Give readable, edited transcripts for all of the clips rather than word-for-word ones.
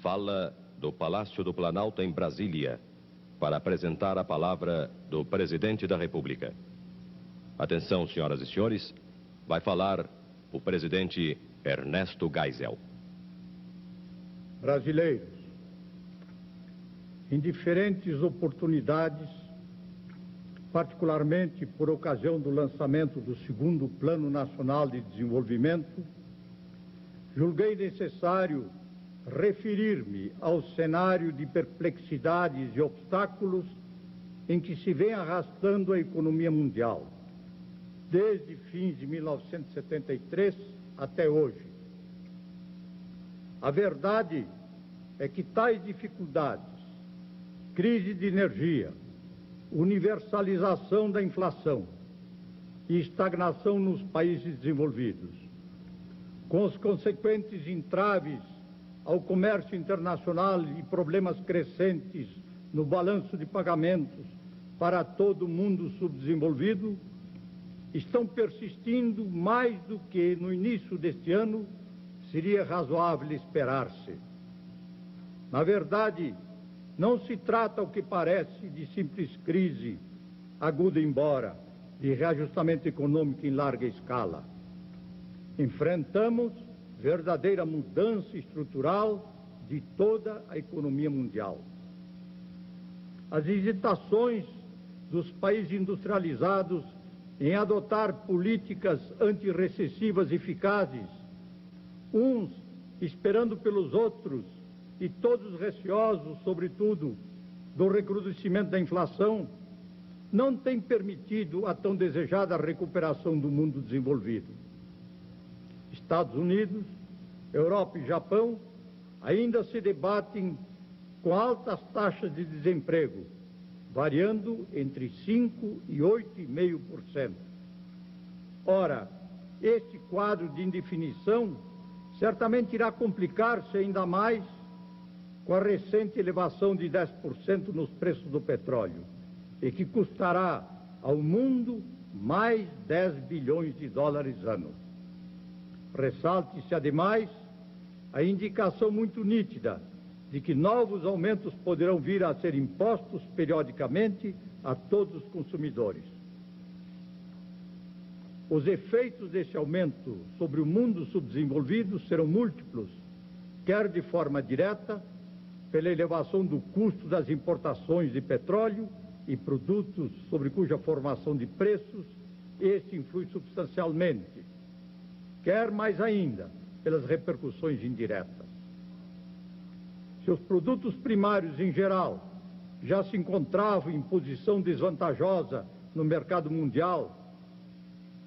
fala do Palácio do Planalto, em Brasília, para apresentar a palavra do Presidente da República. Atenção, senhoras e senhores, vai falar o presidente Ernesto Geisel. Brasileiros, em diferentes oportunidades, particularmente por ocasião do lançamento do segundo Plano Nacional de Desenvolvimento, julguei necessário referir-me ao cenário de perplexidades e obstáculos em que se vem arrastando a economia mundial, desde fins de 1973 até hoje. A verdade é que tais dificuldades, crise de energia, universalização da inflação e estagnação nos países desenvolvidos, com os consequentes entraves ao comércio internacional e problemas crescentes no balanço de pagamentos para todo o mundo subdesenvolvido, estão persistindo mais do que no início deste ano seria razoável esperar-se. Na verdade, não se trata, ao que parece, de simples crise aguda, embora de reajustamento econômico em larga escala. Enfrentamos verdadeira mudança estrutural de toda a economia mundial. As hesitações dos países industrializados em adotar políticas antirrecessivas eficazes, uns esperando pelos outros e todos receosos, sobretudo, do recrudescimento da inflação, não têm permitido a tão desejada recuperação do mundo desenvolvido. Estados Unidos, Europa e Japão ainda se debatem com altas taxas de desemprego, variando entre 5% e 8,5%. Ora, este quadro de indefinição certamente irá complicar-se ainda mais com a recente elevação de 10% nos preços do petróleo, e que custará ao mundo mais 10 bilhões de dólares ano. Ressalte-se, ademais, a indicação muito nítida de que novos aumentos poderão vir a ser impostos periodicamente a todos os consumidores. Os efeitos desse aumento sobre o mundo subdesenvolvido serão múltiplos, quer de forma direta, pela elevação do custo das importações de petróleo e produtos sobre cuja formação de preços este influi substancialmente, quer mais ainda pelas repercussões indiretas. Se os produtos primários em geral já se encontravam em posição desvantajosa no mercado mundial,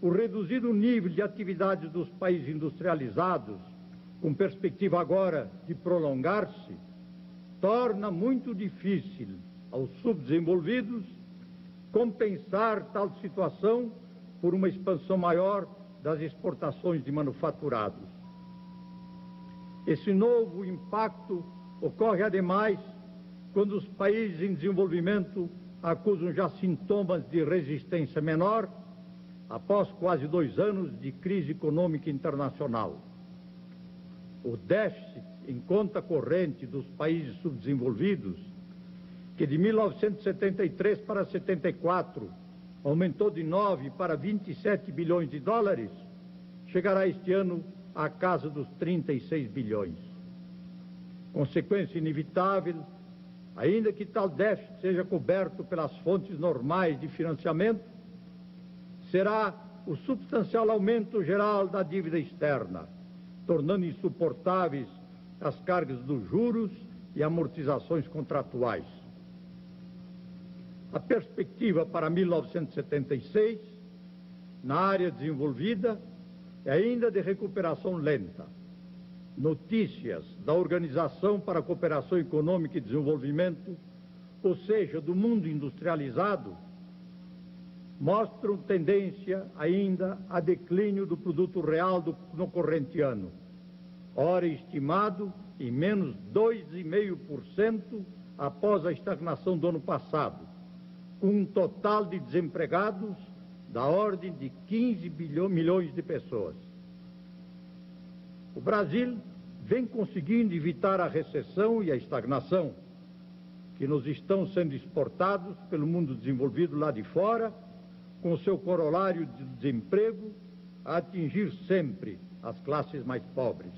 o reduzido nível de atividade dos países industrializados, com perspectiva agora de prolongar-se, torna muito difícil aos subdesenvolvidos compensar tal situação por uma expansão maior das exportações de manufaturados. Esse novo impacto ocorre, ademais, quando os países em desenvolvimento acusam já sintomas de resistência menor após quase 2 anos de crise econômica internacional. O déficit em conta corrente dos países subdesenvolvidos, que de 1973 para 74 aumentou de 9 para 27 bilhões de dólares, chegará este ano à casa dos 36 bilhões. Consequência inevitável, ainda que tal déficit seja coberto pelas fontes normais de financiamento, será o substancial aumento geral da dívida externa, tornando insuportáveis as cargas dos juros e amortizações contratuais. A perspectiva para 1976, na área desenvolvida, é ainda de recuperação lenta. Notícias da Organização para a Cooperação Econômica e Desenvolvimento, ou seja, do mundo industrializado, mostram tendência ainda a declínio do produto real no corrente ano, ora estimado em menos 2,5% após a estagnação do ano passado, com um total de desempregados da ordem de 15 milhões de pessoas. O Brasil vem conseguindo evitar a recessão e a estagnação, que nos estão sendo exportados pelo mundo desenvolvido lá de fora, com seu corolário de desemprego a atingir sempre as classes mais pobres.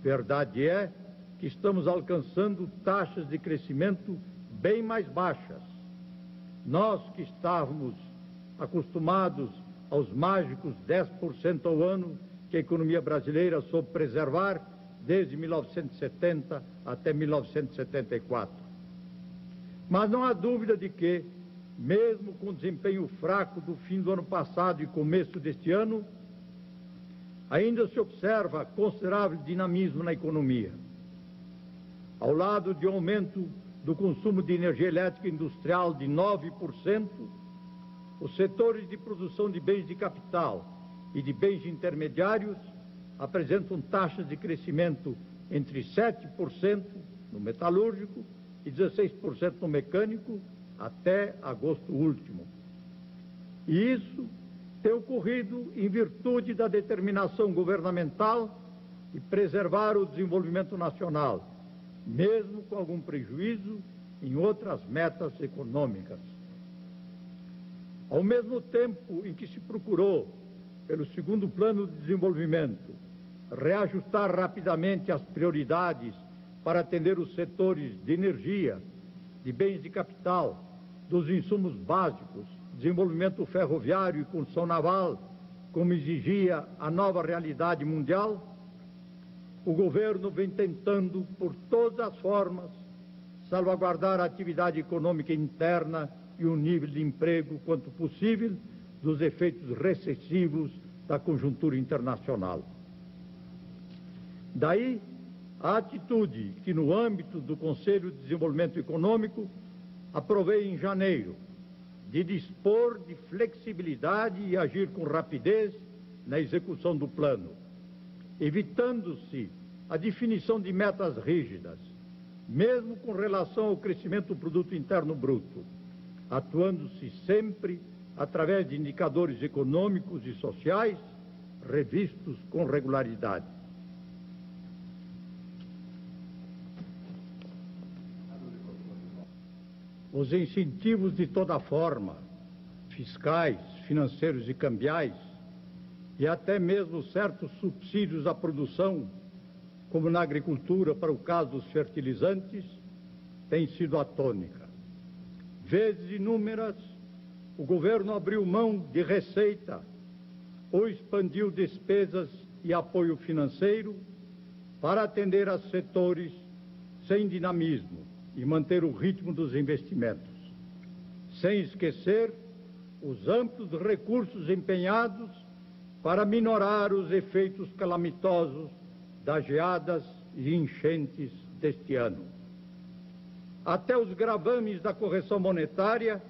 Verdade é que estamos alcançando taxas de crescimento bem mais baixas. Nós que estávamos acostumados aos mágicos 10% ao ano que a economia brasileira soube preservar desde 1970 até 1974. Mas não há dúvida de que, mesmo com o desempenho fraco do fim do ano passado e começo deste ano, ainda se observa considerável dinamismo na economia. Ao lado de um aumento do consumo de energia elétrica industrial de 9%, os setores de produção de bens de capital e de bens intermediários apresentam taxas de crescimento entre 7% no metalúrgico e 16% no mecânico até agosto último. E isso tem ocorrido em virtude da determinação governamental de preservar o desenvolvimento nacional, mesmo com algum prejuízo em outras metas econômicas. Ao mesmo tempo em que se procurou, pelo segundo plano de desenvolvimento, reajustar rapidamente as prioridades para atender os setores de energia, de bens de capital, dos insumos básicos, desenvolvimento ferroviário e construção naval, como exigia a nova realidade mundial, o governo vem tentando, por todas as formas, salvaguardar a atividade econômica interna e o nível de emprego quanto possível dos efeitos recessivos da conjuntura internacional. Daí, a atitude que, no âmbito do Conselho de Desenvolvimento Econômico, aprovei em janeiro, de dispor de flexibilidade e agir com rapidez na execução do plano, evitando-se a definição de metas rígidas, mesmo com relação ao crescimento do produto interno bruto, atuando-se sempre através de indicadores econômicos e sociais revistos com regularidade. Os incentivos de toda forma, fiscais, financeiros e cambiais, e até mesmo certos subsídios à produção, como na agricultura para o caso dos fertilizantes, têm sido a tônica. Vezes inúmeras, o governo abriu mão de receita ou expandiu despesas e apoio financeiro para atender a setores sem dinamismo e manter o ritmo dos investimentos, sem esquecer os amplos recursos empenhados para minorar os efeitos calamitosos das geadas e enchentes deste ano. Até os gravames da correção monetária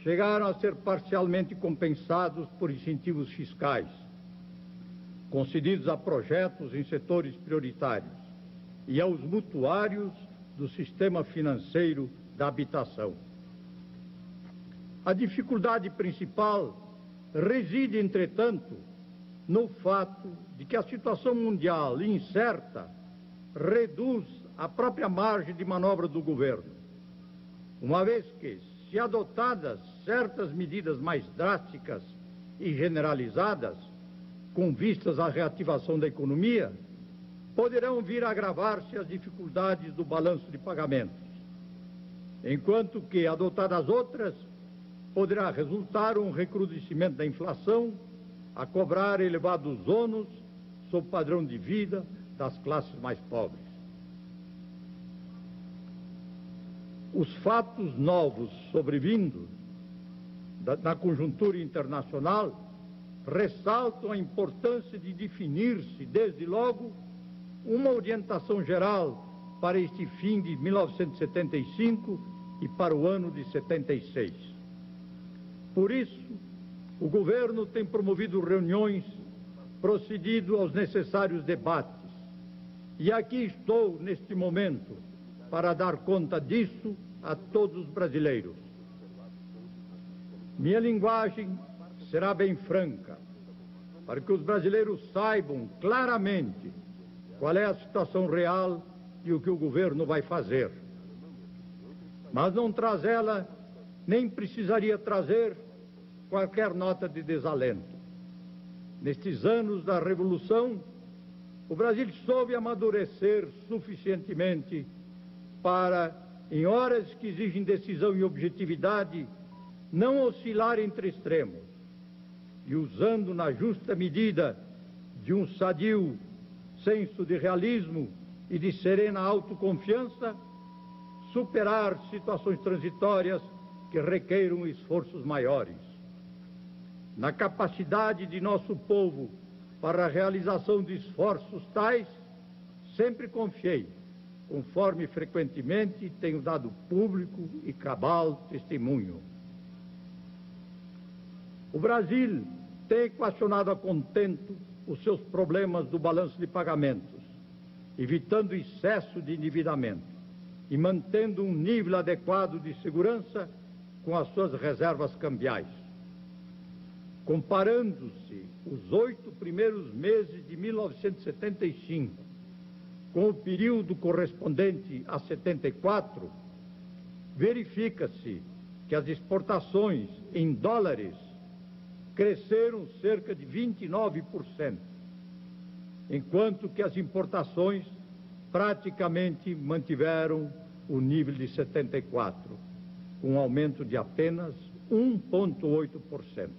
chegaram a ser parcialmente compensados por incentivos fiscais, concedidos a projetos em setores prioritários e aos mutuários do sistema financeiro da habitação. A dificuldade principal reside, entretanto, no fato de que a situação mundial incerta reduz a própria margem de manobra do governo, uma vez que, se adotadas certas medidas mais drásticas e generalizadas, com vistas à reativação da economia, poderão vir a agravar-se as dificuldades do balanço de pagamentos, enquanto que, adotadas outras, poderá resultar um recrudescimento da inflação, a cobrar elevados ônus sobre o padrão de vida das classes mais pobres. Os fatos novos sobrevindos na conjuntura internacional ressaltam a importância de definir-se, desde logo, uma orientação geral para este fim de 1975 e para o ano de 76. Por isso, o governo tem promovido reuniões, procedido aos necessários debates. E aqui estou, neste momento, para dar conta disso a todos os brasileiros. Minha linguagem será bem franca, para que os brasileiros saibam claramente qual é a situação real e o que o governo vai fazer. Mas não traz ela, nem precisaria trazer qualquer nota de desalento. Nestes anos da Revolução, o Brasil soube amadurecer suficientemente para, em horas que exigem decisão e objetividade, não oscilar entre extremos e, usando na justa medida de um sadio senso de realismo e de serena autoconfiança, superar situações transitórias que requeiram esforços maiores. Na capacidade de nosso povo para a realização de esforços tais, sempre confiei, conforme frequentemente tenho dado público e cabal testemunho. O Brasil tem equacionado a contento os seus problemas do balanço de pagamentos, evitando excesso de endividamento e mantendo um nível adequado de segurança com as suas reservas cambiais. Comparando-se os 8 primeiros meses de 1975 com o período correspondente a 74, verifica-se que as exportações em dólares cresceram cerca de 29%, enquanto que as importações praticamente mantiveram o nível de 74, com um aumento de apenas 1,8%.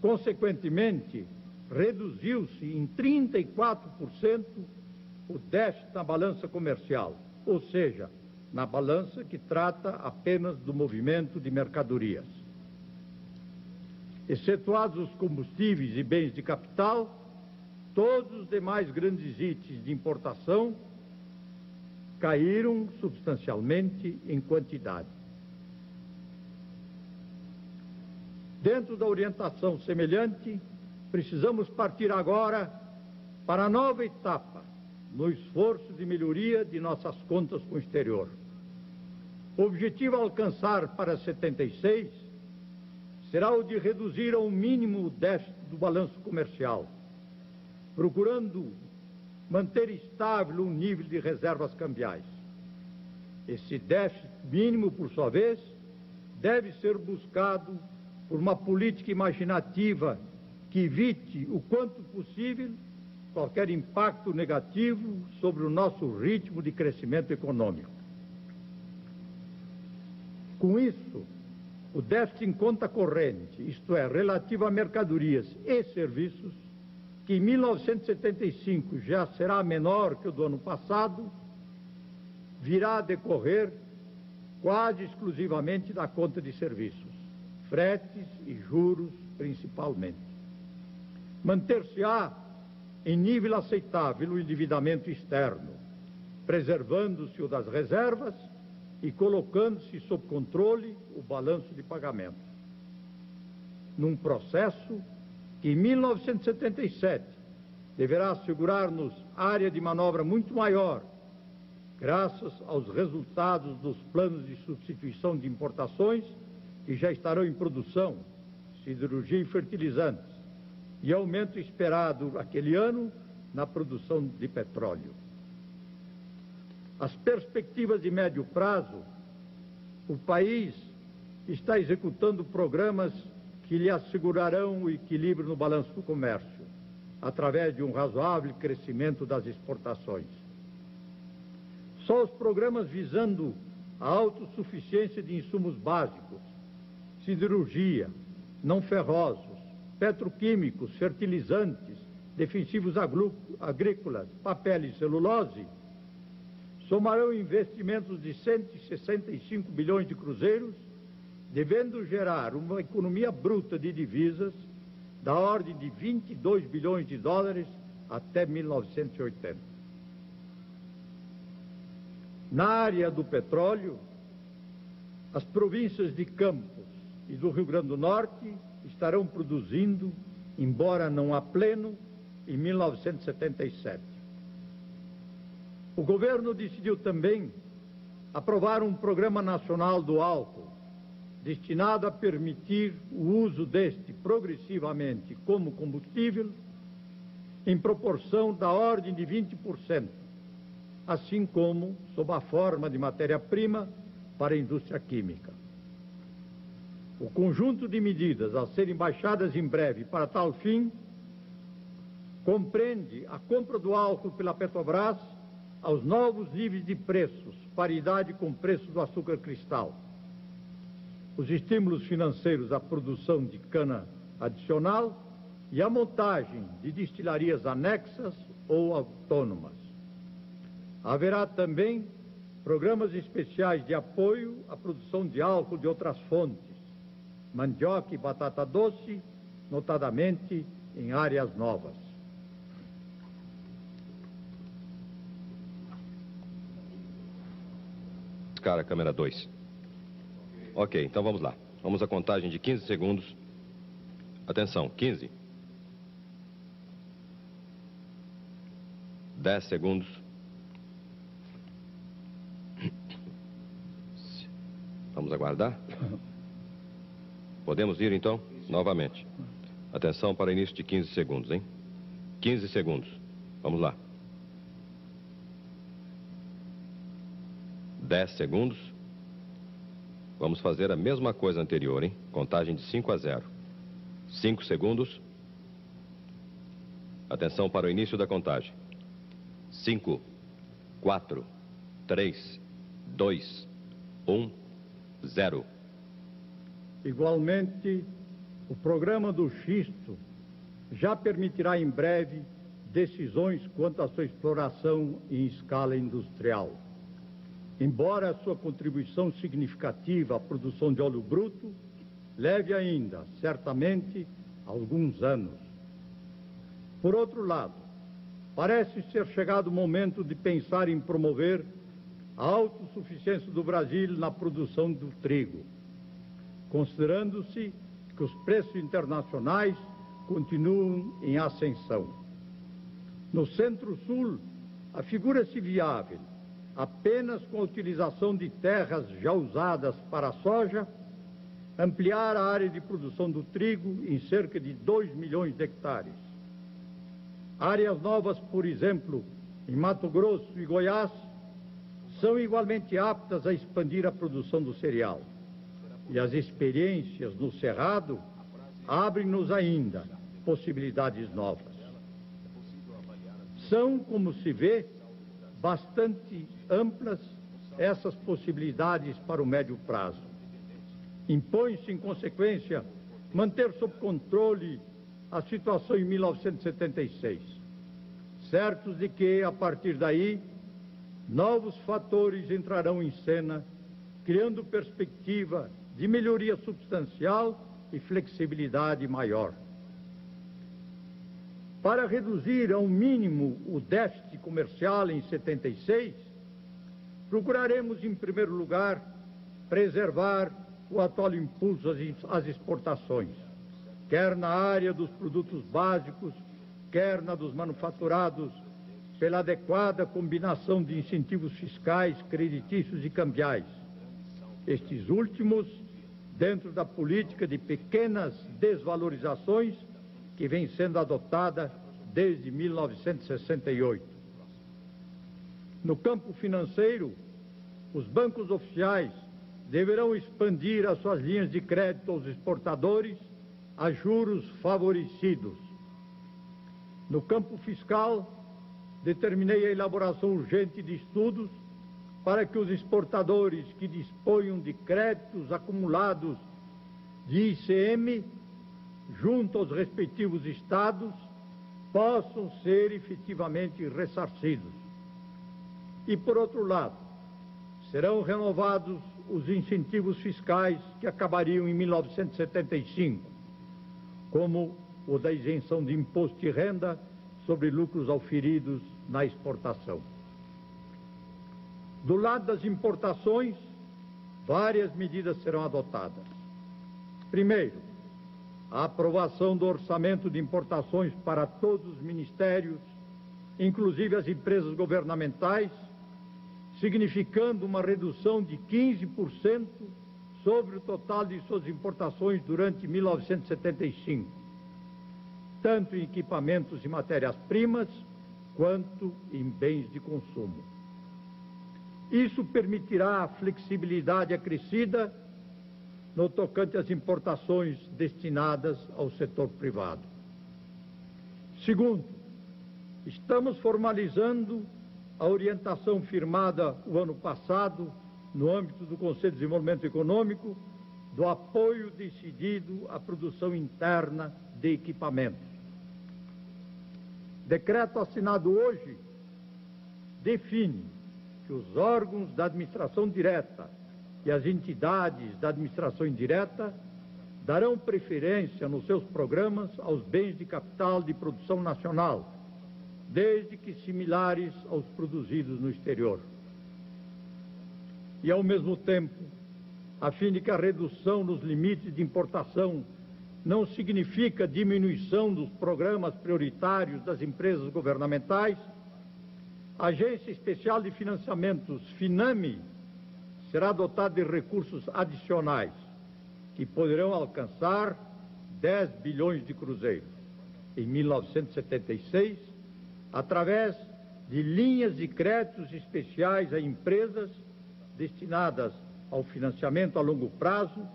Consequentemente, reduziu-se em 34% o déficit na balança comercial, ou seja, na balança que trata apenas do movimento de mercadorias. Excetuados os combustíveis e bens de capital, todos os demais grandes itens de importação caíram substancialmente em quantidade. Dentro da orientação semelhante, precisamos partir agora para a nova etapa no esforço de melhoria de nossas contas com o exterior. O objetivo a alcançar para 76 será o de reduzir ao mínimo o déficit do balanço comercial, procurando manter estável o nível de reservas cambiais. Esse déficit mínimo, por sua vez, deve ser buscado por uma política imaginativa que evite, o quanto possível, qualquer impacto negativo sobre o nosso ritmo de crescimento econômico. Com isso, o déficit em conta corrente, isto é, relativo a mercadorias e serviços, que em 1975 já será menor que o do ano passado, virá a decorrer quase exclusivamente da conta de serviços, fretes e juros principalmente. Manter-se-á em nível aceitável o endividamento externo, preservando-se o das reservas e colocando-se sob controle o balanço de pagamentos. Num processo que em 1977 deverá assegurar-nos área de manobra muito maior, graças aos resultados dos planos de substituição de importações que já estarão em produção, siderurgia e fertilizantes, e aumento esperado aquele ano na produção de petróleo. As perspectivas de médio prazo, o país está executando programas que lhe assegurarão o equilíbrio no balanço do comércio, através de um razoável crescimento das exportações. Só os programas visando a autossuficiência de insumos básicos, siderurgia, não ferrosos, petroquímicos, fertilizantes, defensivos agrícolas, papel e celulose, somarão investimentos de 165 bilhões de cruzeiros, devendo gerar uma economia bruta de divisas da ordem de 22 bilhões de dólares até 1980. Na área do petróleo, as províncias de Campos e do Rio Grande do Norte estarão produzindo, embora não a pleno, em 1977. O governo decidiu também aprovar um programa nacional do álcool, destinado a permitir o uso deste progressivamente como combustível em proporção da ordem de 20%, assim como sob a forma de matéria-prima para a indústria química. O conjunto de medidas a serem baixadas em breve para tal fim compreende a compra do álcool pela Petrobras aos novos níveis de preços, paridade com o preço do açúcar cristal, os estímulos financeiros à produção de cana adicional e a montagem de destilarias anexas ou autônomas. Haverá também programas especiais de apoio à produção de álcool de outras fontes, mandioca e batata doce, notadamente em áreas novas. Cara, câmera 2. Ok, então vamos lá. Vamos à contagem de 15 segundos. Atenção, 15. 10 segundos. Vamos aguardar? Podemos ir, então? Novamente. Atenção para o início de 15 segundos, hein? 15 segundos. Vamos lá. 10 segundos. Vamos fazer a mesma coisa anterior, hein? Contagem de 5 a 0. 5 segundos. Atenção para o início da contagem. 5, 4, 3, 2, 1, 0. Igualmente, o programa do xisto já permitirá em breve decisões quanto à sua exploração em escala industrial. Embora a sua contribuição significativa à produção de óleo bruto leve ainda, certamente, alguns anos. Por outro lado, parece ser chegado o momento de pensar em promover a autossuficiência do Brasil na produção do trigo, considerando-se que os preços internacionais continuam em ascensão. No Centro-Sul, afigura-se viável, apenas com a utilização de terras já usadas para a soja, ampliar a área de produção do trigo em cerca de 2 milhões de hectares. Áreas novas, por exemplo, em Mato Grosso e Goiás, são igualmente aptas a expandir a produção do cereal. E as experiências no Cerrado abrem-nos ainda possibilidades novas. São, como se vê, bastante amplas essas possibilidades para o médio prazo. Impõe-se, em consequência, manter sob controle a situação em 1976, certos de que, a partir daí, novos fatores entrarão em cena, criando perspectiva de melhoria substancial e flexibilidade maior. Para reduzir ao mínimo o déficit comercial em 76, procuraremos, em primeiro lugar, preservar o atual impulso às exportações, quer na área dos produtos básicos, quer na dos manufaturados, pela adequada combinação de incentivos fiscais, creditícios e cambiais. Estes últimos, dentro da política de pequenas desvalorizações que vem sendo adotada desde 1968. No campo financeiro, os bancos oficiais deverão expandir as suas linhas de crédito aos exportadores a juros favorecidos. No campo fiscal, determinei a elaboração urgente de estudos para que os exportadores que disponham de créditos acumulados de ICM junto aos respectivos estados possam ser efetivamente ressarcidos. E, por outro lado, serão renovados os incentivos fiscais que acabariam em 1975, como o da isenção de imposto de renda sobre lucros auferidos na exportação. Do lado das importações, várias medidas serão adotadas. Primeiro, a aprovação do orçamento de importações para todos os ministérios, inclusive as empresas governamentais, significando uma redução de 15% sobre o total de suas importações durante 1975. tanto em equipamentos e matérias-primas, quanto em bens de consumo. Isso permitirá a flexibilidade acrescida no tocante às importações destinadas ao setor privado. Segundo, estamos formalizando a orientação firmada o ano passado, no âmbito do Conselho de Desenvolvimento Econômico, do apoio decidido à produção interna de equipamentos. Decreto assinado hoje define que os órgãos da administração direta e as entidades da administração indireta darão preferência nos seus programas aos bens de capital de produção nacional, desde que similares aos produzidos no exterior. E, ao mesmo tempo, a fim de que a redução nos limites de importação não significa diminuição dos programas prioritários das empresas governamentais, a Agência Especial de Financiamentos, FINAME, será dotada de recursos adicionais, que poderão alcançar 10 bilhões de cruzeiros em 1976, através de linhas de créditos especiais a empresas destinadas ao financiamento a longo prazo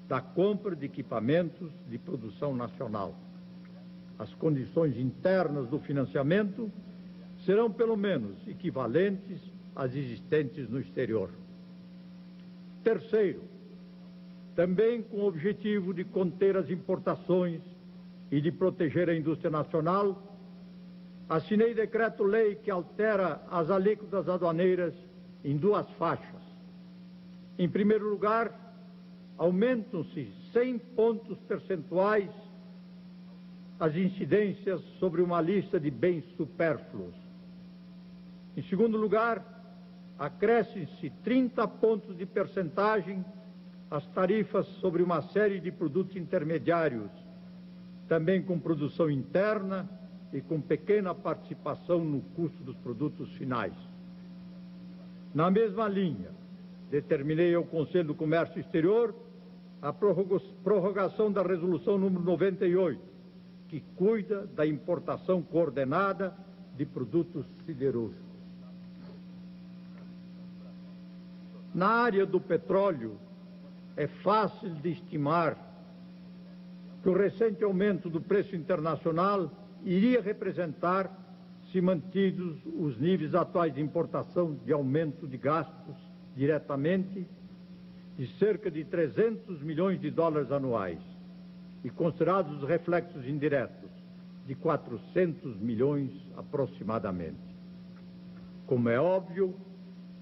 da compra de equipamentos de produção nacional. As condições internas do financiamento serão, pelo menos, equivalentes às existentes no exterior. Terceiro, também com o objetivo de conter as importações e de proteger a indústria nacional, assinei decreto-lei que altera as alíquotas aduaneiras em duas faixas. Em primeiro lugar, aumentam-se 100 pontos percentuais as incidências sobre uma lista de bens supérfluos. Em segundo lugar, acrescem-se 30 pontos de percentagem as tarifas sobre uma série de produtos intermediários, também com produção interna e com pequena participação no custo dos produtos finais. Na mesma linha, determinei ao Conselho do Comércio Exterior a prorrogação da Resolução número 98, que cuida da importação coordenada de produtos siderúrgicos. Na área do petróleo, é fácil de estimar que o recente aumento do preço internacional iria representar, se mantidos os níveis atuais de importação, de aumento de gastos diretamente, de cerca de 300 milhões de dólares anuais, e considerados os reflexos indiretos, de 400 milhões aproximadamente. Como é óbvio,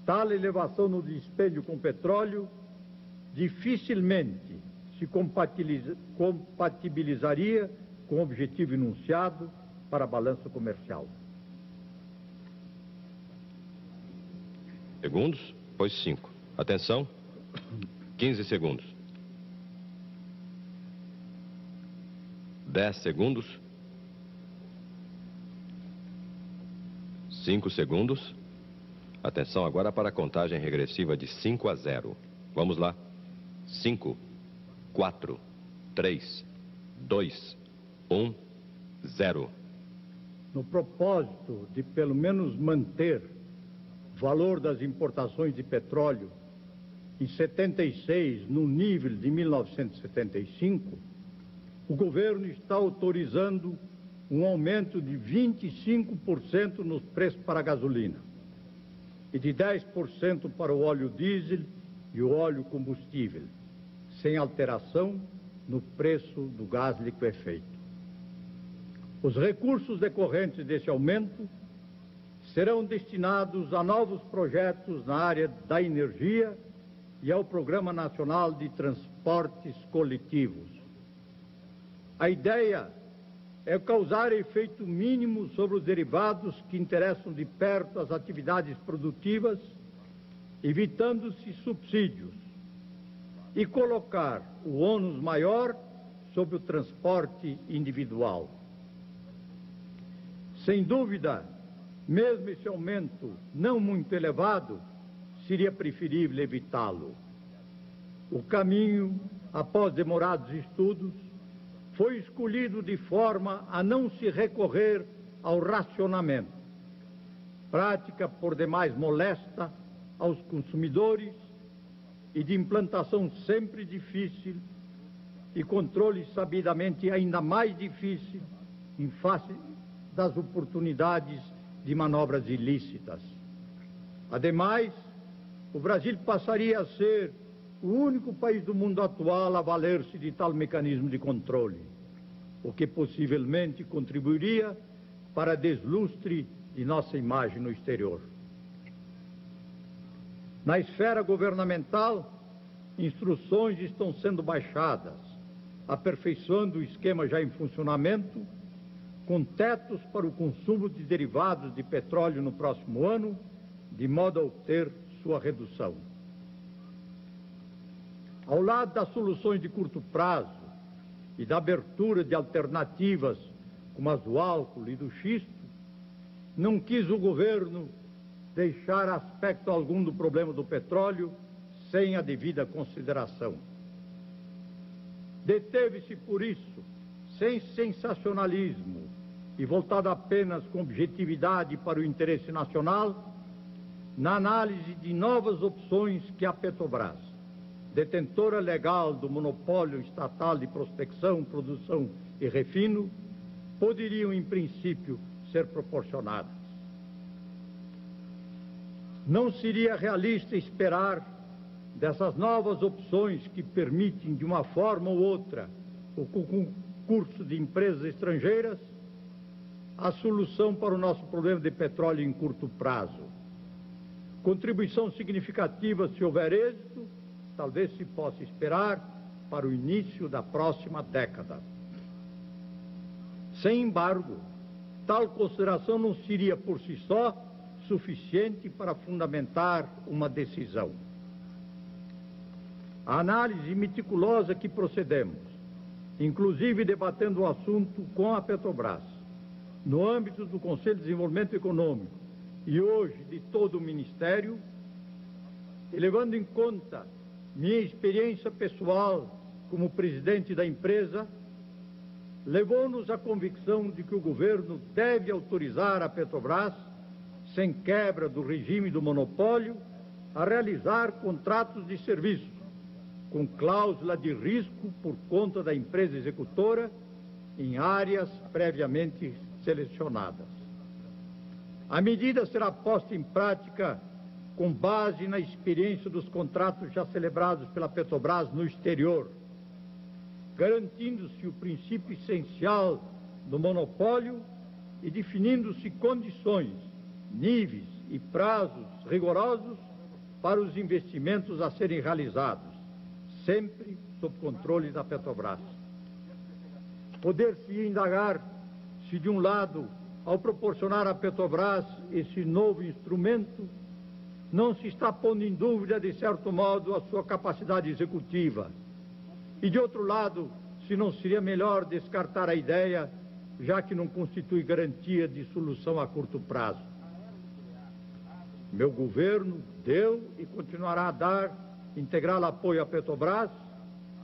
tal elevação no dispêndio com petróleo dificilmente se compatibilizaria com o objetivo enunciado para a balança comercial. Segundos, pois 5. Atenção, 15 segundos. 10 segundos. 5 segundos. Atenção agora para a contagem regressiva de 5 a 0. Vamos lá. 5, 4, 3, 2, 1, 0. No propósito de, pelo menos, manter o valor das importações de petróleo em 76 no nível de 1975, o governo está autorizando um aumento de 25% nos preços para a gasolina e de 10% para o óleo diesel e o óleo combustível, sem alteração no preço do gás liquefeito. Os recursos decorrentes desse aumento serão destinados a novos projetos na área da energia e ao Programa Nacional de Transportes Coletivos. A ideia é causar efeito mínimo sobre os derivados que interessam de perto as atividades produtivas, evitando-se subsídios, e colocar o ônus maior sobre o transporte individual. Sem dúvida, mesmo esse aumento não muito elevado, seria preferível evitá-lo. O caminho, após demorados estudos, foi escolhido de forma a não se recorrer ao racionamento, prática por demais molesta aos consumidores e de implantação sempre difícil e controle sabidamente ainda mais difícil em face das oportunidades de manobras ilícitas. Ademais, o Brasil passaria a ser o único país do mundo atual a valer-se de tal mecanismo de controle, o que possivelmente contribuiria para deslustre de nossa imagem no exterior. Na esfera governamental, instruções estão sendo baixadas, aperfeiçoando o esquema já em funcionamento, com tetos para o consumo de derivados de petróleo no próximo ano, de modo a obter sua redução. Ao lado das soluções de curto prazo e da abertura de alternativas como as do álcool e do xisto, não quis o governo deixar aspecto algum do problema do petróleo sem a devida consideração. Deteve-se, por isso, sem sensacionalismo e voltado apenas com objetividade para o interesse nacional, na análise de novas opções que a Petrobras, detentora legal do monopólio estatal de prospecção, produção e refino, poderiam, em princípio, ser proporcionadas. Não seria realista esperar dessas novas opções que permitem, de uma forma ou outra, o concurso de empresas estrangeiras, a solução para o nosso problema de petróleo em curto prazo. Contribuição significativa, se houver êxito, talvez se possa esperar para o início da próxima década. Sem embargo, tal consideração não seria por si só suficiente para fundamentar uma decisão. A análise meticulosa que procedemos, inclusive debatendo o assunto com a Petrobras, no âmbito do Conselho de Desenvolvimento Econômico e hoje de todo o Ministério, e levando em conta minha experiência pessoal como presidente da empresa, levou-nos à convicção de que o governo deve autorizar a Petrobras, sem quebra do regime do monopólio, a realizar contratos de serviço, com cláusula de risco por conta da empresa executora, em áreas previamente selecionadas. A medida será posta em prática com base na experiência dos contratos já celebrados pela Petrobras no exterior, garantindo-se o princípio essencial do monopólio e definindo-se condições, níveis e prazos rigorosos para os investimentos a serem realizados, sempre sob controle da Petrobras. Poder-se indagar se, de um lado, ao proporcionar à Petrobras esse novo instrumento, não se está pondo em dúvida, de certo modo, a sua capacidade executiva. E, de outro lado, se não seria melhor descartar a ideia, já que não constitui garantia de solução a curto prazo. Meu governo deu e continuará a dar integral apoio à Petrobras,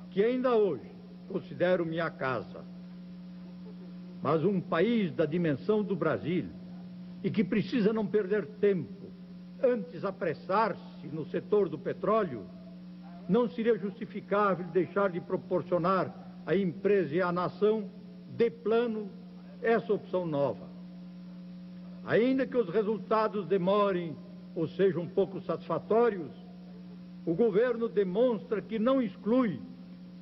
que ainda hoje considero minha casa. Mas um país da dimensão do Brasil e que precisa não perder tempo, antes apressar-se no setor do petróleo, não seria justificável deixar de proporcionar à empresa e à nação, de plano, essa opção nova. Ainda que os resultados demorem ou sejam pouco satisfatórios, o governo demonstra que não exclui,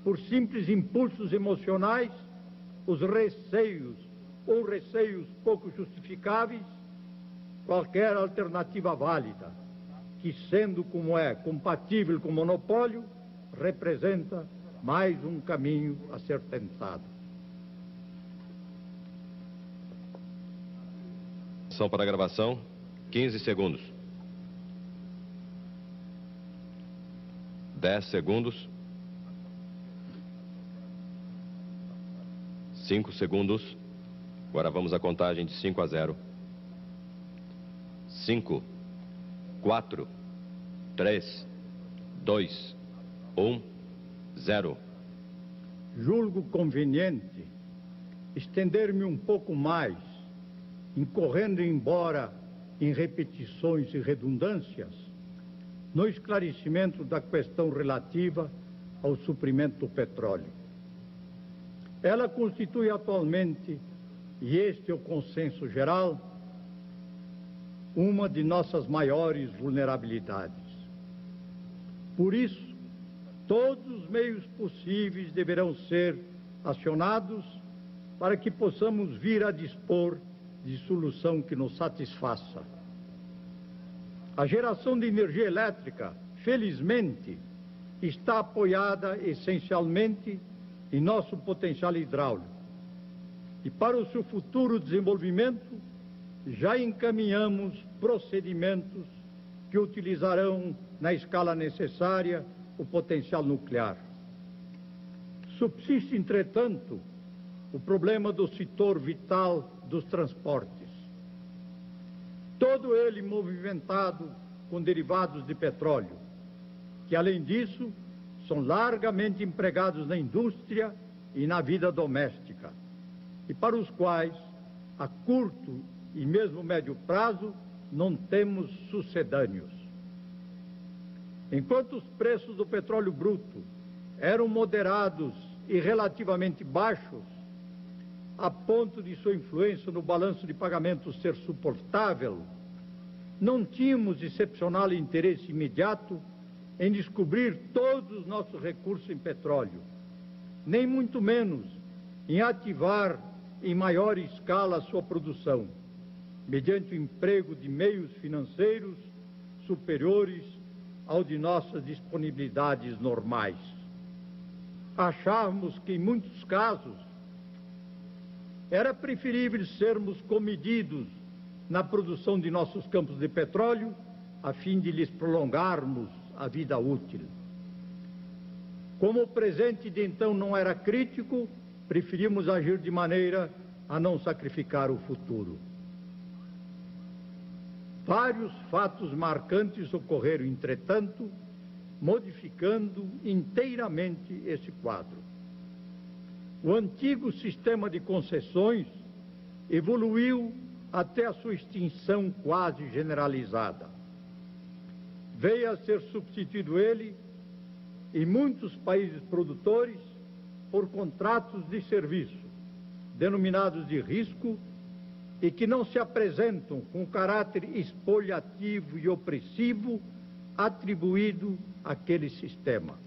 por simples impulsos emocionais, os receios ou receios pouco justificáveis, qualquer alternativa válida, que, sendo como é compatível com o monopólio, representa mais um caminho a ser tentado. Ação para a gravação, 15 segundos. 10 segundos. 5 segundos. Agora vamos à contagem de 5 a 0. 5, 4, 3, 2, 1, 0. julgo conveniente estender-me um pouco mais, incorrendo embora em repetições e redundâncias, no esclarecimento da questão relativa ao suprimento do petróleo. Ela constitui atualmente, e este é o consenso geral, uma de nossas maiores vulnerabilidades. Por isso, todos os meios possíveis deverão ser acionados para que possamos vir a dispor de solução que nos satisfaça. A geração de energia elétrica, felizmente, está apoiada essencialmente em nosso potencial hidráulico. E para o seu futuro desenvolvimento, já encaminhamos procedimentos que utilizarão, na escala necessária, o potencial nuclear. Subsiste, entretanto, o problema do setor vital dos transportes. Todo ele movimentado com derivados de petróleo, que, além disso, são largamente empregados na indústria e na vida doméstica, e para os quais, a curto e mesmo médio prazo, não temos sucedâneos. Enquanto os preços do petróleo bruto eram moderados e relativamente baixos, a ponto de sua influência no balanço de pagamentos ser suportável, não tínhamos excepcional interesse imediato em descobrir todos os nossos recursos em petróleo, nem muito menos em ativar em maior escala a sua produção, mediante o emprego de meios financeiros superiores ao de nossas disponibilidades normais. Achávamos que, em muitos casos, era preferível sermos comedidos na produção de nossos campos de petróleo, a fim de lhes prolongarmos a vida útil. Como o presente de então não era crítico, preferimos agir de maneira a não sacrificar o futuro. Vários fatos marcantes ocorreram, entretanto, modificando inteiramente esse quadro. O antigo sistema de concessões evoluiu até a sua extinção quase generalizada. Veio a ser substituído ele, em muitos países produtores, por contratos de serviço, denominados de risco, e que não se apresentam com o caráter expoliativo e opressivo atribuído àquele sistema.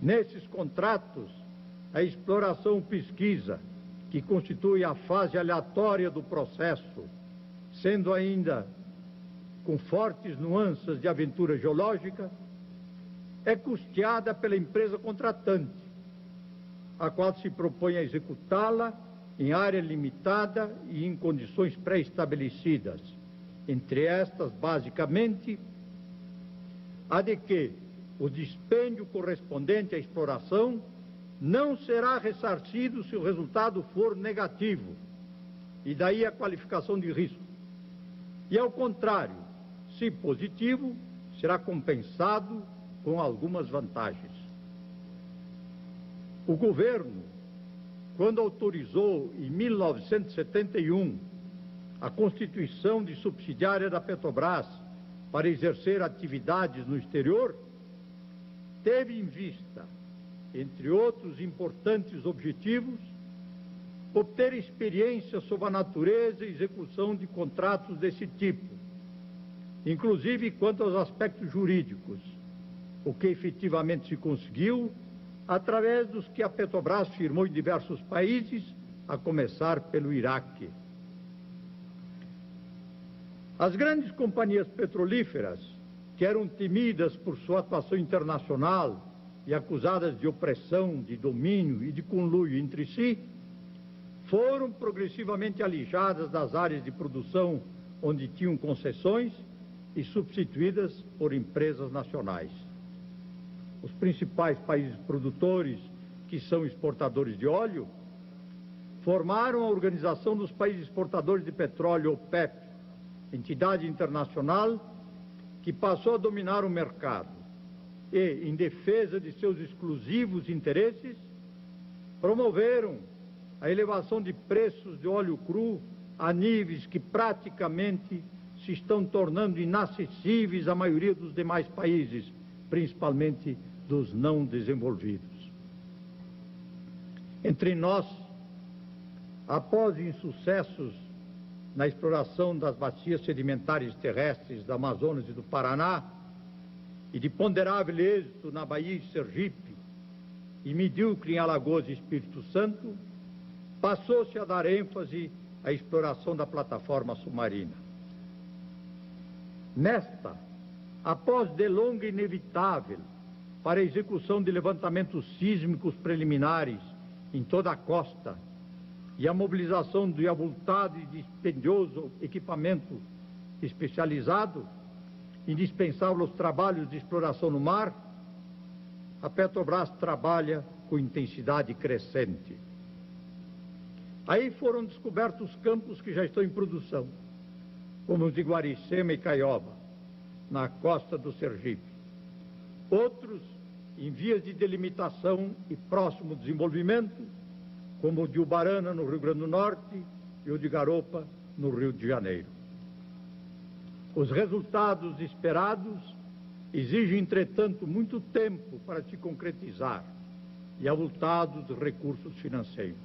Nesses contratos, a exploração-pesquisa, que constitui a fase aleatória do processo, sendo ainda com fortes nuances de aventura geológica, é custeada pela empresa contratante, a qual se propõe a executá-la em área limitada e em condições pré-estabelecidas, entre estas, basicamente, a de que o dispêndio correspondente à exploração não será ressarcido se o resultado for negativo, e daí a qualificação de risco. E, ao contrário, se positivo, será compensado com algumas vantagens. O governo, quando autorizou, em 1971, a constituição de subsidiária da Petrobras para exercer atividades no exterior, teve em vista, entre outros importantes objetivos, obter experiência sobre a natureza e execução de contratos desse tipo, inclusive quanto aos aspectos jurídicos, o que efetivamente se conseguiu através dos que a Petrobras firmou em diversos países, a começar pelo Iraque. As grandes companhias petrolíferas, que eram temidas por sua atuação internacional e acusadas de opressão, de domínio e de conluio entre si, foram progressivamente alijadas das áreas de produção onde tinham concessões e substituídas por empresas nacionais. Os principais países produtores, que são exportadores de óleo, formaram a Organização dos Países Exportadores de Petróleo, OPEP, entidade internacional que passou a dominar o mercado. e, em defesa de seus exclusivos interesses, promoveram a elevação de preços de óleo cru a níveis que praticamente se estão tornando inacessíveis à maioria dos demais países, principalmente dos não desenvolvidos. Entre nós, após insucessos na exploração das bacias sedimentares terrestres do Amazonas e do Paraná, e de ponderável êxito na Bahia e Sergipe, e medíocre em Alagoas e Espírito Santo, passou-se a dar ênfase à exploração da plataforma submarina. Nesta, após delonga e inevitável para a execução de levantamentos sísmicos preliminares em toda a costa e a mobilização de avultado e dispendioso equipamento especializado, indispensável aos trabalhos de exploração no mar, a Petrobras trabalha com intensidade crescente. Aí foram descobertos campos que já estão em produção, como os de Guaricema e Caioba, na costa do Sergipe. Outros em vias de delimitação e próximo desenvolvimento, como o de Ubarana, no Rio Grande do Norte, e o de Garopa, no Rio de Janeiro. Os resultados esperados exigem, entretanto, muito tempo para se concretizar e avultados recursos financeiros.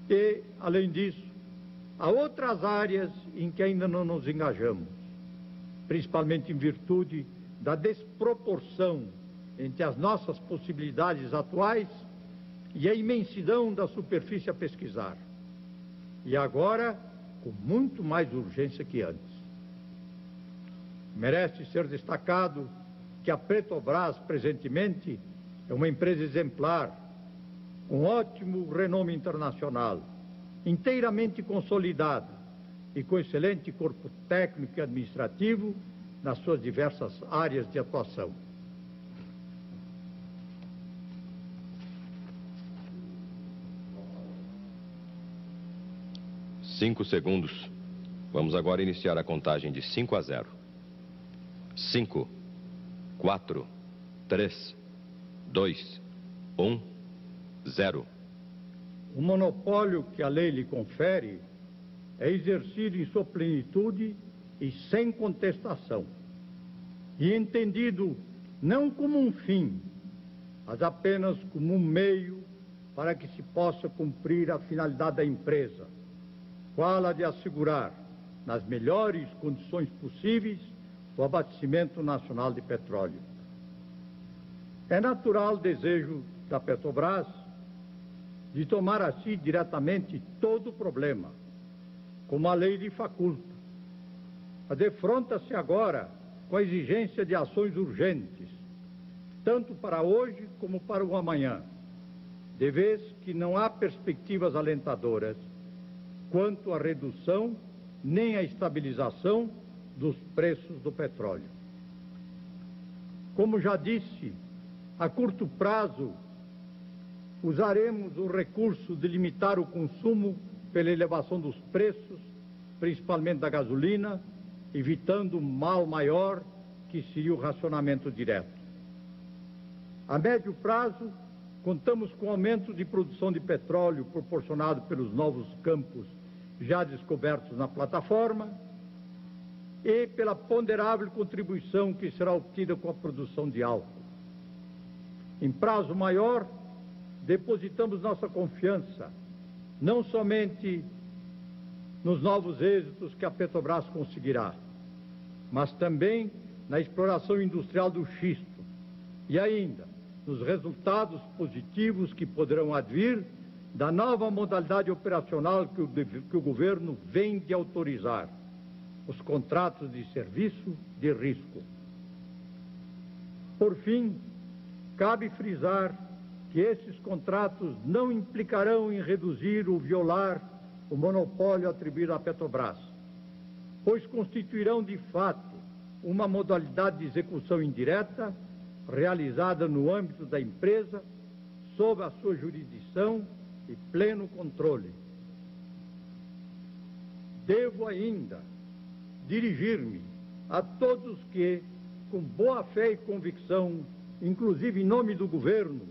E, além disso, há outras áreas em que ainda não nos engajamos, principalmente em virtude da desproporção entre as nossas possibilidades atuais e a imensidão da superfície a pesquisar. E agora, com muito mais urgência que antes. Merece ser destacado que a Petrobras, presentemente, é uma empresa exemplar, com ótimo renome internacional, inteiramente consolidada e com excelente corpo técnico e administrativo nas suas diversas áreas de atuação. Cinco segundos. Vamos agora iniciar a contagem de 5 a 0. 5, 4, 3, 2, 1, 0. O monopólio que a lei lhe confere é exercido em sua plenitude e sem contestação, e entendido não como um fim, mas apenas como um meio para que se possa cumprir a finalidade da empresa, qual a de assegurar, nas melhores condições possíveis, o abastecimento nacional de petróleo. É natural o desejo da Petrobras de tomar a si diretamente todo o problema, como a lei lhe faculta. Mas defronta-se agora com a exigência de ações urgentes, tanto para hoje como para o amanhã, de vez que não há perspectivas alentadoras quanto à redução nem à estabilização dos preços do petróleo. Como já disse, a curto prazo, usaremos o recurso de limitar o consumo pela elevação dos preços, principalmente da gasolina, evitando um mal maior que seria o racionamento direto. A médio prazo, contamos com aumento de produção de petróleo proporcionado pelos novos campos já descobertos na plataforma e pela ponderável contribuição que será obtida com a produção de álcool. Em prazo maior, depositamos nossa confiança, não somente nos novos êxitos que a Petrobras conseguirá, mas também na exploração industrial do xisto e ainda nos resultados positivos que poderão advir da nova modalidade operacional que o governo vem de autorizar, os contratos de serviço de risco. Por fim, cabe frisar que esses contratos não implicarão em reduzir ou violar o monopólio atribuído à Petrobras, pois constituirão de fato uma modalidade de execução indireta realizada no âmbito da empresa, sob a sua jurisdição e pleno controle. Devo ainda dirigir-me a todos que, com boa fé e convicção, inclusive em nome do governo,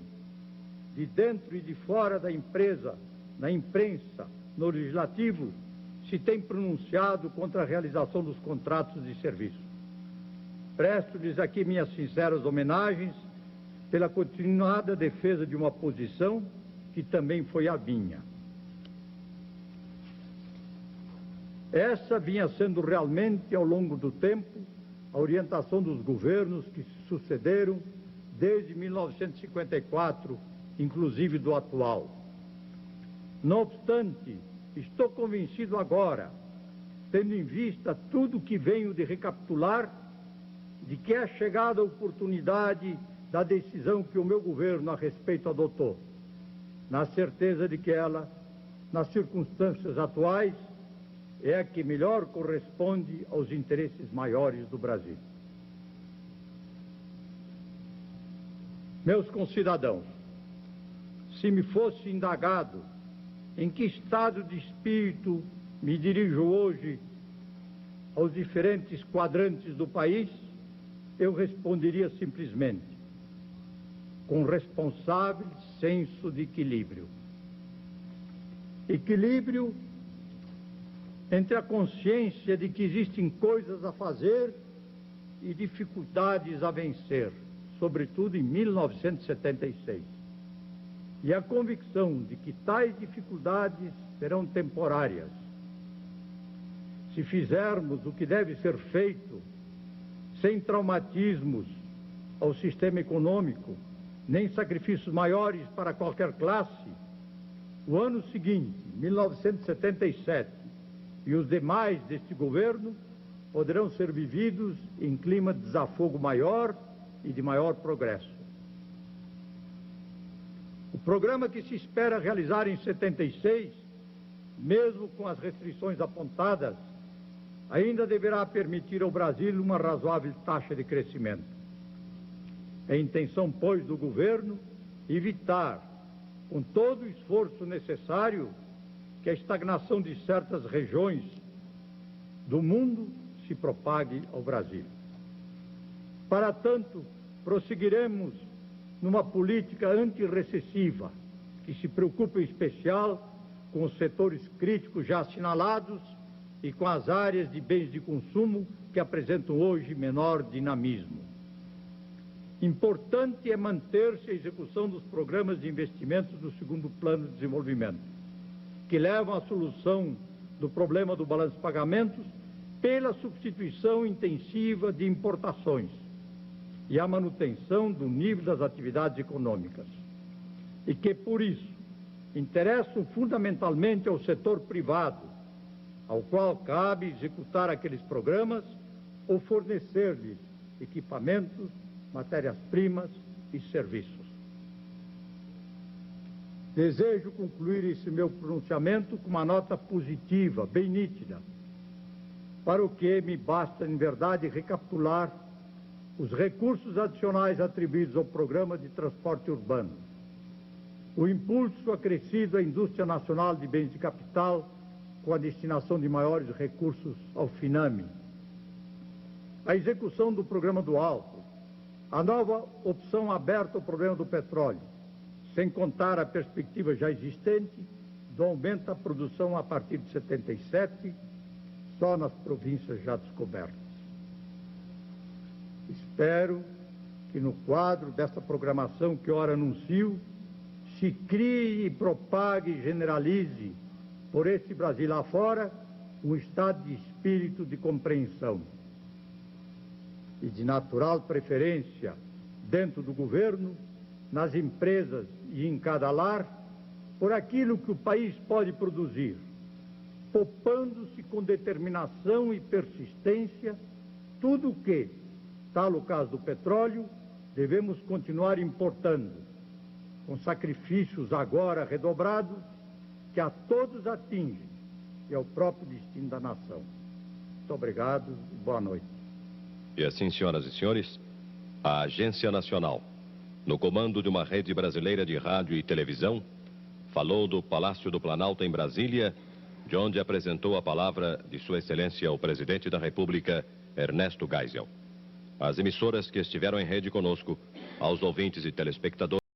de dentro e de fora da empresa, na imprensa, no legislativo, se tem pronunciado contra a realização dos contratos de serviço. Presto-lhes aqui minhas sinceras homenagens pela continuada defesa de uma posição que também foi a minha. Essa vinha sendo realmente, ao longo do tempo, a orientação dos governos que se sucederam desde 1954, inclusive do atual. Não obstante, estou convencido agora, tendo em vista tudo que venho de recapitular, de que é chegada a oportunidade da decisão que o meu governo a respeito adotou, na certeza de que ela, nas circunstâncias atuais, é a que melhor corresponde aos interesses maiores do Brasil. Meus concidadãos, se me fosse indagado em que estado de espírito me dirijo hoje aos diferentes quadrantes do país, eu responderia simplesmente: com responsável senso de equilíbrio. Equilíbrio entre a consciência de que existem coisas a fazer e dificuldades a vencer, sobretudo em 1976. E a convicção de que tais dificuldades serão temporárias. Se fizermos o que deve ser feito, sem traumatismos ao sistema econômico, nem sacrifícios maiores para qualquer classe, o ano seguinte, 1977, e os demais deste governo poderão ser vividos em clima de desafogo maior e de maior progresso. O programa que se espera realizar em 76, mesmo com as restrições apontadas, ainda deverá permitir ao Brasil uma razoável taxa de crescimento. É intenção, pois, do governo evitar, com todo o esforço necessário, que a estagnação de certas regiões do mundo se propague ao Brasil. Para tanto, prosseguiremos numa política antirrecessiva, que se preocupa em especial com os setores críticos já assinalados e com as áreas de bens de consumo que apresentam hoje menor dinamismo. Importante é manter-se a execução dos programas de investimentos do segundo plano de desenvolvimento, que levam à solução do problema do balanço de pagamentos pela substituição intensiva de importações e a manutenção do nível das atividades econômicas, e que, por isso, interessam fundamentalmente ao setor privado, ao qual cabe executar aqueles programas ou fornecer-lhes equipamentos, matérias-primas e serviços. Desejo concluir esse meu pronunciamento com uma nota positiva, bem nítida, para o que me basta, em verdade, recapitular os recursos adicionais atribuídos ao Programa de Transporte Urbano, o impulso acrescido à indústria nacional de bens de capital com a destinação de maiores recursos ao FINAME, a execução do Programa do Álcool, a nova opção aberta ao problema do petróleo, sem contar a perspectiva já existente do aumento da produção a partir de 77, só nas províncias já descobertas. Espero que no quadro desta programação que ora anuncio, se crie e propague e generalize por esse Brasil lá fora um estado de espírito de compreensão e de natural preferência dentro do governo, nas empresas e em cada lar, por aquilo que o país pode produzir, poupando-se com determinação e persistência tudo o que, tal o caso do petróleo, devemos continuar importando, com sacrifícios agora redobrados, que a todos atingem e ao próprio destino da nação. Muito obrigado e boa noite. E assim, senhoras e senhores, a Agência Nacional, no comando de uma rede brasileira de rádio e televisão, falou do Palácio do Planalto em Brasília, de onde apresentou a palavra de Sua Excelência o Presidente da República, Ernesto Geisel. às emissoras que estiveram em rede conosco, aos ouvintes e telespectadores.